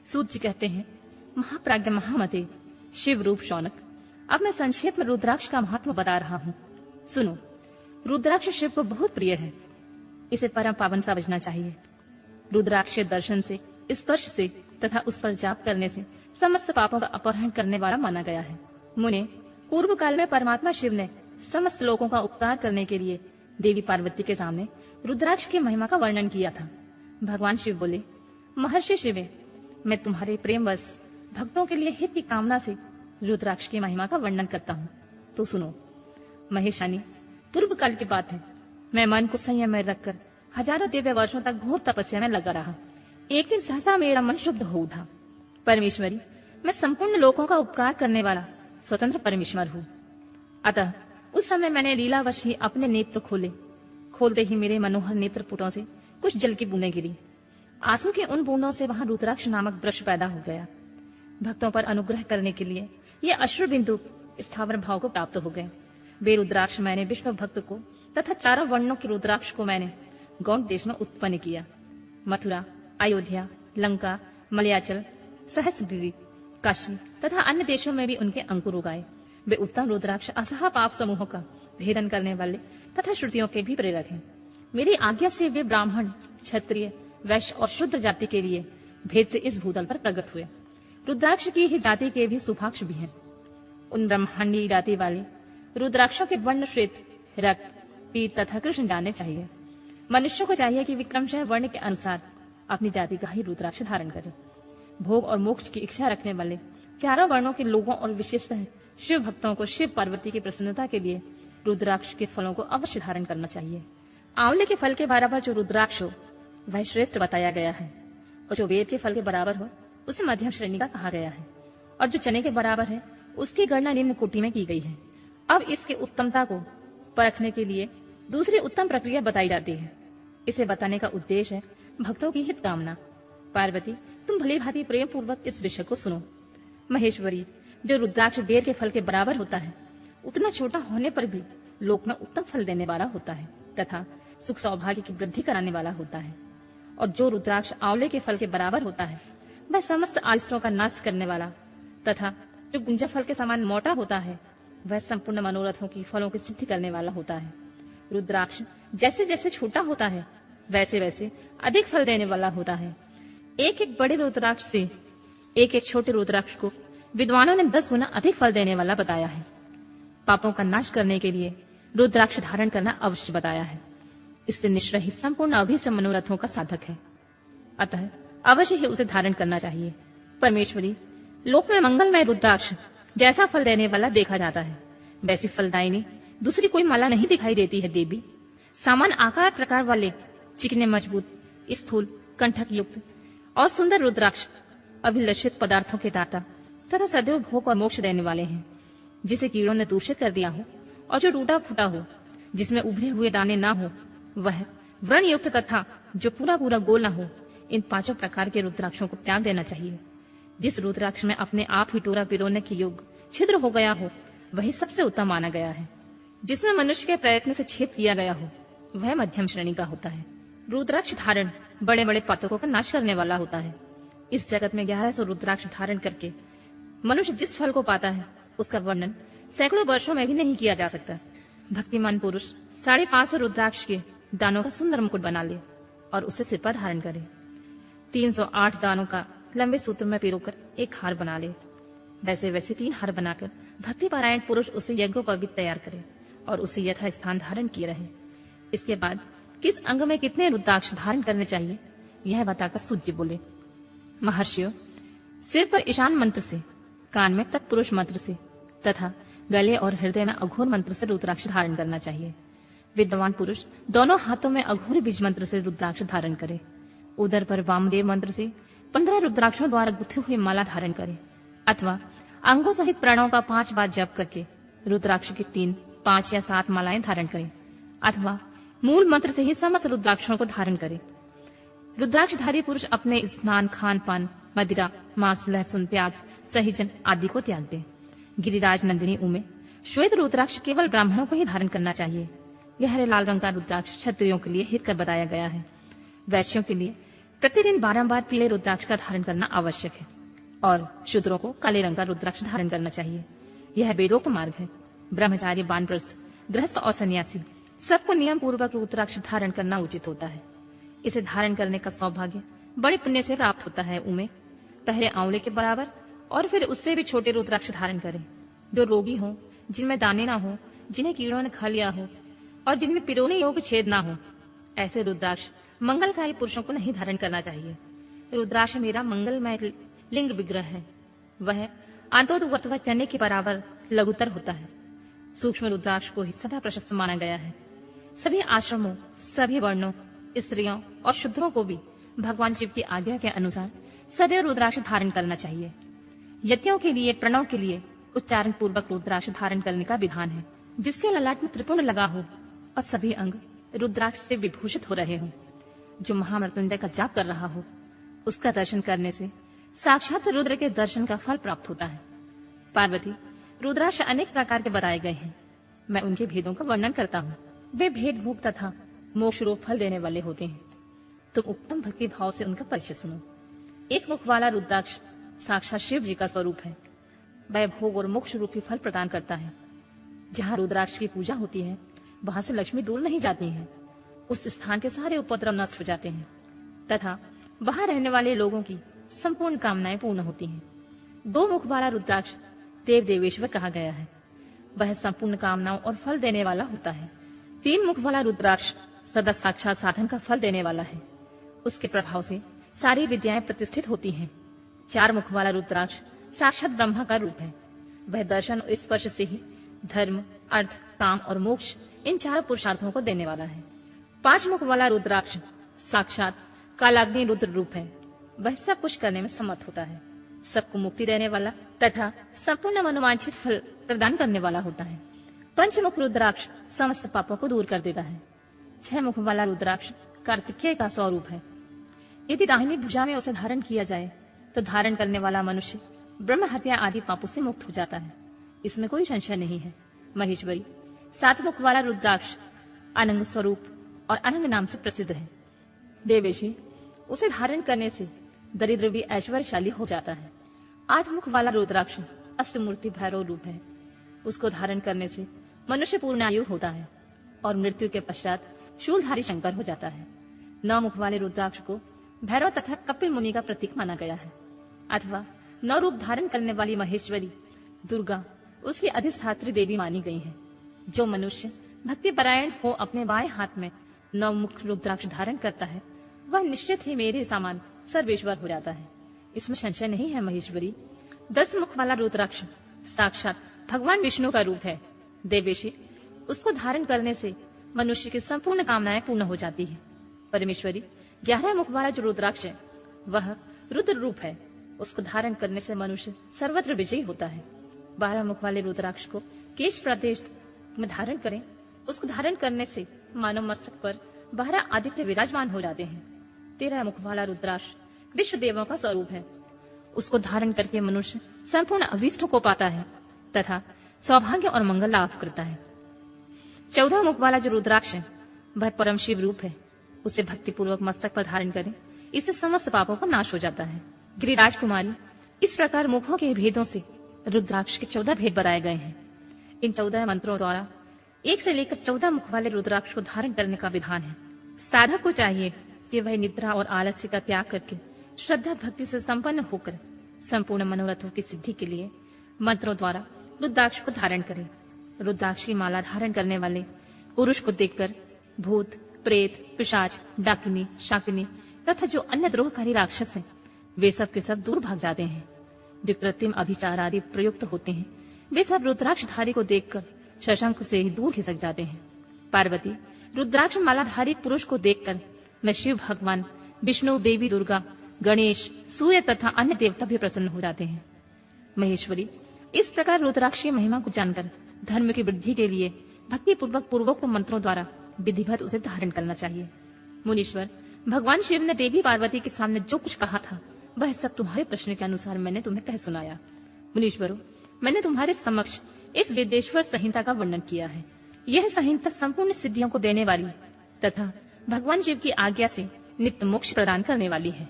सूत जी कहते हैं, महाप्राज्ञ महामते, शिव रूप शौनक, अब मैं संक्षेप में रुद्राक्ष का महत्व बता रहा हूँ। सुनो, रुद्राक्ष शिव को बहुत प्रिय है, इसे परम पावन समझना चाहिए। रुद्राक्ष दर्शन से, स्पर्श से तथा उस पर जाप करने से समस्त पापों का अपहरण करने वाला माना गया है। मुने, पूर्व काल में परमात्मा शिव ने समस्त लोगों का उपकार करने के लिए देवी पार्वती के सामने रुद्राक्ष की महिमा का वर्णन किया था। भगवान शिव बोले, महर्षि शिवे, मैं तुम्हारे प्रेमवश भक्तों के लिए हित की कामना से रुद्राक्ष की महिमा का वर्णन करता हूँ। तो सुनो। महेशानी, पूर्व काल की बात है। मैं मन को संयम में रखकर हजारों दिव्य वर्षों तक घोर तपस्या में लगा रहा। एक दिन सहसा मेरा मन शुद्ध हो उठा। परमेश्वरी, मैं संपूर्ण लोगों का उपकार करने वाला स्वतंत्र परमेश्वर हूँ। अतः उस समय मैंने लीलावश ही अपने नेत्र खोले। खोलते ही मेरे मनोहर नेत्र पुटों से कुछ जल की बूंदें गिरी। आंसू की उन बूंदों से वहां रुद्राक्ष नामक वृक्ष पैदा हो गया। भक्तों पर अनुग्रह करने के लिए ये अश्रु बिंदु स्थावर भाव को प्राप्त हो गए। वे रुद्राक्ष मैंने विष्णु भक्त को तथा चारों वर्णों के रुद्राक्ष को मैंने गौड़ देश में उत्पन्न किया। मथुरा, अयोध्या, लंका, मलयाचल, सहस्रगिरी, काशी तथा अन्य देशों में भी उनके अंकुर उगाए। वे उत्तम रुद्राक्ष असहा पाप समूहों का भेदन करने वाले तथा श्रुतियों के भी प्रेरक हैं। मेरी आज्ञा से वे ब्राह्मण, क्षत्रिय, वैश्य और शूद्र जाति के लिए भेद से इस भूतल पर प्रकट हुए। रुद्राक्ष की ही जाति के भी सुभाक्ष भी हैं। उन ब्रह्मांडी जाति वाले रुद्राक्षों के वर्ण श्वेत, रक्त, पीत तथा कृष्ण जानने चाहिए। मनुष्य को चाहिए कि विक्रमशः वर्ण के अनुसार अपनी जाति का ही रुद्राक्ष धारण करे। भोग और मोक्ष की इच्छा रखने वाले चारों वर्णों के लोगों और विशेषतः शिव भक्तों को शिव पार्वती की प्रसन्नता के लिए रुद्राक्ष के फलों को अवश्य धारण करना चाहिए। आंवले के फल के बराबर जो रुद्राक्ष हो वह श्रेष्ठ बताया गया है, और जो बेर के फल के बराबर हो उसे मध्यम श्रेणी का कहा गया है, और जो चने के बराबर है उसकी गणना निम्न कोटि में की गई है। अब इसकी उत्तमता को परखने के लिए दूसरी उत्तम प्रक्रिया बताई जाती है। इसे बताने का उद्देश्य है भक्तों की हित कामना। पार्वती, तुम भली भांति प्रेम पूर्वक इस विषय को सुनो। महेश्वरी, जो रुद्राक्ष बेर के फल के बराबर होता है उतना छोटा होने पर भी लोक में उत्तम फल देने वाला होता है तथा सुख सौभाग्य की वृद्धि कराने वाला होता है। और जो रुद्राक्ष आंवले के फल के बराबर होता है वह समस्त आलस्यों का नाश करने वाला तथा जो गुंजा फल के समान मोटा होता है वह संपूर्ण मनोरथों की फलों की सिद्धि करने वाला होता है। रुद्राक्ष जैसे जैसे छोटा होता है वैसे वैसे अधिक फल देने वाला होता है। एक एक बड़े रुद्राक्ष से एक एक छोटे रुद्राक्ष को विद्वानों ने 10 गुना अधिक फल देने वाला बताया है। पापों का नाश करने के लिए रुद्राक्ष धारण करना अवश्य बताया है। इससे निश्चय ही संपूर्ण अभीष्ट मनोरथों का साधक है। अतः अवश्य ही उसे धारण करना चाहिए। परमेश्वरी, लोक में मंगलमय रुद्राक्ष जैसा फल देने वाला देखा जाता है वैसी फलदायिनी दूसरी कोई माला नहीं दिखाई देती है देवी। समान आकार प्रकार वाले चिकने, मजबूत, स्थूल, कंठक युक्त और सुंदर रुद्राक्ष अभिलषित पदार्थों के दाता तथा सदैव भोग और मोक्ष देने वाले हैं। जिसे कीड़ों ने दूषित कर दिया हो और जो टूटा फूटा हो, जिसमें उभरे हुए दाने ना हो, वह व्रण युक्त तथा जो पूरा पूरा गोल न हो, इन 5 प्रकार के रुद्राक्षों को त्याग देना चाहिए। जिस रुद्राक्ष में अपने आप ही टोरा पिरोने के योग छिद्र हो गया हो वही सबसे उत्तम माना गया है। जिसमें मनुष्य के प्रयत्न से छेद किया गया हो वह मध्यम श्रेणी का होता है। रुद्राक्ष धारण बड़े बड़े पातकों का नाश करने वाला होता है। इस जगत में 1100 रुद्राक्ष धारण करके मनुष्य जिस फल को पाता है उसका वर्णन सैकड़ों वर्षों में भी नहीं किया जा सकता। भक्तिमान पुरुष 550 रुद्राक्ष के दानों का सुंदर मुकुट बना ले और उसे सिर पर धारण करे। 308 दानों का लंबे सूत्र में पिरोकर एक हार बना ले। वैसे वैसे 3 हार बनाकर भक्ति पारायण पुरुष उसे यज्ञोपवीत तैयार करे और उसे यथा स्थान धारण किए रहे। इसके बाद किस अंग में कितने रुद्राक्ष धारण करने चाहिए यह बताकर सूज्य बोले, महर्षियों, सिर पर ईशान मंत्र से, कान में तत्पुरुष मंत्र से तथा गले और हृदय में अघोर मंत्र से रुद्राक्ष धारण करना चाहिए। विद्वान पुरुष दोनों हाथों में अघोर बीज मंत्र से रुद्राक्ष धारण करे। उदर पर वामदेव मंत्र से 15 रुद्राक्षों द्वारा गुथे हुए माला धारण करे अथवा अंगों सहित प्राणों का 5 बार जप करके रुद्राक्ष की 3, 5 या 7 मालाएं धारण करे अथवा मूल मंत्र से ही समस्त रुद्राक्षों को धारण करे। रुद्राक्षधारी पुरुष अपने स्नान, खान पान, मदिरा, मांस, लहसुन, प्याज, सहीजन आदि को त्याग दे। गिरिराज नंदिनी उमे श्वेत रुद्राक्ष केवल ब्राह्मणों को ही धारण करना चाहिए। गहरे लाल रंग का रुद्राक्ष क्षत्रियों के लिए हित कर बताया गया है। वैश्यों के लिए प्रतिदिन बारंबार पीले रुद्राक्ष का धारण करना आवश्यक है और शूद्रों को काले रंग का रुद्राक्ष धारण करना चाहिए। यह वेदोक्त मार्ग है। ब्रह्मचारी, वानप्रस्थ, गृहस्थ और सन्यासी सबको नियम पूर्वक रुद्राक्ष धारण करना उचित होता है। इसे धारण करने का सौभाग्य बड़े पुण्य से प्राप्त होता है। उमे पहले आंवले के बराबर और फिर उससे भी छोटे रुद्राक्ष धारण करें। जो रोगी हो, जिनमें दाने ना हो, जिन्हें कीड़ों ने खा लिया हो और जिनमें पिरोने योग्य छेद ना हो, ऐसे रुद्राक्ष मंगलकारी पुरुषों को नहीं धारण करना चाहिए। रुद्राक्ष मेरा मंगलमय लिंग विग्रह है। वह आंतोदुवत्व चने के बराबर लघुतर होता है। सूक्ष्म रुद्राक्ष को ही सदा प्रशस्त माना गया है। सभी आश्रमों, सभी वर्णों, स्त्रियों और शूद्रों को भी भगवान शिव की आज्ञा के अनुसार सदैव रुद्राक्ष धारण करना चाहिए। यतियों के लिए, प्रणव के लिए उच्चारण पूर्वक रुद्राक्ष धारण करने का विधान है। जिसके ललाट में त्रिपुंड लगा हो और सभी अंग रुद्राक्ष से विभूषित हो रहे हो, जो महामृत्युंजय का जाप कर रहा हो, उसका दर्शन करने से साक्षात रुद्र के दर्शन का फल प्राप्त होता है। पार्वती, रुद्राक्ष अनेक प्रकार के बताए गए हैं। मैं उनके भेदों का वर्णन करता हूँ। वे भेद भोग तथा मोक्ष रूप फल देने वाले होते हैं। तुम उत्तम भक्ति भाव से उनका परिचय सुनो। एक मुख वाला रुद्राक्ष साक्षात शिव जी का स्वरूप है। वह भोग और मोक्ष रूपी फल प्रदान करता है। जहाँ रुद्राक्ष की पूजा होती है, वहां से लक्ष्मी दूर नहीं जाती है। उस स्थान के सारे उपद्रव नष्ट हो जाते हैं तथा वहां रहने वाले लोगों की संपूर्ण कामनाएं पूर्ण होती हैं। दो मुख वाला रुद्राक्ष देव देवेश्वर कहा गया है। वह संपूर्ण कामनाओं और फल देने वाला होता है। तीन मुख वाला रुद्राक्ष सदा साक्षात साधन का फल देने वाला है। उसके प्रभाव से सारी विद्याएं प्रतिष्ठित होती हैं। चार मुख वाला रुद्राक्ष साक्षात ब्रह्मा का रूप है। वह दर्शन और स्पर्श से ही धर्म, अर्थ, काम और मोक्ष इन चार पुरुषार्थों को देने वाला है। पांच मुख वाला रुद्राक्ष साक्षात कालाग्नि रुद्र रूप है। वह सब कुछ करने में समर्थ होता है, सबको मुक्ति देने वाला तथा संपूर्ण मनोवांछित फल प्रदान करने वाला होता है। पंचमुख रुद्राक्ष समस्त पापों को दूर कर देता है। छह मुख वाला रुद्राक्ष कार्तिकेय का स्वरूप है। यदि दाहिनी भुजा में उसे धारण किया जाए तो धारण करने वाला मनुष्य ब्रह्म हत्या आदि पापों से मुक्त हो जाता है। इसमें कोई संशय नहीं है। महेश्वरी, सात मुख वाला रुद्राक्ष अनंग स्वरूप और अनंग नाम से प्रसिद्ध है। देवेशी, उसे धारण करने से दरिद्र भी ऐश्वर्यशाली हो जाता है। आठ मुख वाला रुद्राक्ष अष्टमूर्ति भैरव रूप है। उसको धारण करने से मनुष्य पूर्ण आयु होता है और मृत्यु के पश्चात शूलधारी शंकर हो जाता है। नौ मुख वाले रुद्राक्ष को भैरव तथा कपिल मुनि का प्रतीक माना गया है। अथवा नौ रूप धारण करने वाली महेश्वरी दुर्गा उसकी अधिष्ठात्री देवी मानी गई है। जो मनुष्य भक्ति परायण हो अपने बाएं हाथ में नौ मुख रुद्राक्ष धारण करता है, वह निश्चित ही मेरे समान सर्वेश्वर हो जाता है। इसमें संशय नहीं है। महेश्वरी, 10 मुख वाला रुद्राक्ष साक्षात भगवान विष्णु का रूप है। देवेशी, उसको धारण करने से मनुष्य की संपूर्ण कामनाएं पूर्ण हो जाती है। परमेश्वरी, 11 मुख वाला जो रुद्राक्ष है वह रुद्र रूप है। उसको धारण करने से मनुष्य सर्वत्र विजयी होता है। 12 मुख वाले रुद्राक्ष को केश प्रदेश में धारण करें। उसको धारण करने से मानव मस्तक पर 12 आदित्य विराजमान हो जाते हैं। 13 मुख वाला रुद्राक्ष विश्व देवों का स्वरूप है। उसको धारण करके मनुष्य संपूर्ण अभीष्टों को पाता है तथा सौभाग्य और मंगल लाभ करता है। 14 मुख वाला जो रुद्राक्ष है वह परम शिव रूप है। उसे भक्ति पूर्वक मस्तक पर धारण करें, इससे समस्त पापों का नाश हो जाता है। गिरिराज कुमारी, इस प्रकार मुखों के भेदों से रुद्राक्ष के 14 भेद बताए गए हैं। इन 14 मंत्रों द्वारा 1 से लेकर 14 मुख वाले रुद्राक्ष को धारण करने का विधान है। साधक को चाहिए कि वह निद्रा और आलस्य का त्याग करके श्रद्धा भक्ति से संपन्न होकर संपूर्ण मनोरथों की सिद्धि के लिए मंत्रों द्वारा रुद्राक्ष को धारण करे। रुद्राक्ष की माला धारण करने वाले पुरुष को देखकर भूत, प्रेत, पिशाच, डाकिनी, शाकिनी तथा जो अन्य द्रोहकारी राक्षस हैं, वे सब के सब दूर भाग जाते हैं। जो कृत्रिम अभिचार आदि प्रयुक्त होते हैं, वे सब रुद्राक्षधारी को देखकर शशांक से ही दूर खिसक जाते हैं। पार्वती, रुद्राक्ष मालाधारी पुरुष को देखकर मैं शिव भगवान, विष्णु, देवी दुर्गा, गणेश, सूर्य तथा अन्य देवता भी प्रसन्न हो जाते हैं। महेश्वरी, इस प्रकार रुद्राक्ष की महिमा को जानकर धर्म की वृद्धि के लिए भक्ति पूर्वक पूर्वोक्त मंत्रों द्वारा विधिवत उसे धारण करना चाहिए। मुनीश्वर, भगवान शिव ने देवी पार्वती के सामने जो कुछ कहा था वह सब तुम्हारे प्रश्न के अनुसार मैंने तुम्हें कह सुनाया। मुनीश्वरों, मैंने तुम्हारे समक्ष इस वेदेश्वर संहिता का वर्णन किया है। यह संहिता संपूर्ण सिद्धियों को देने वाली तथा भगवान शिव की आज्ञा से नित्य मोक्ष प्रदान करने वाली है।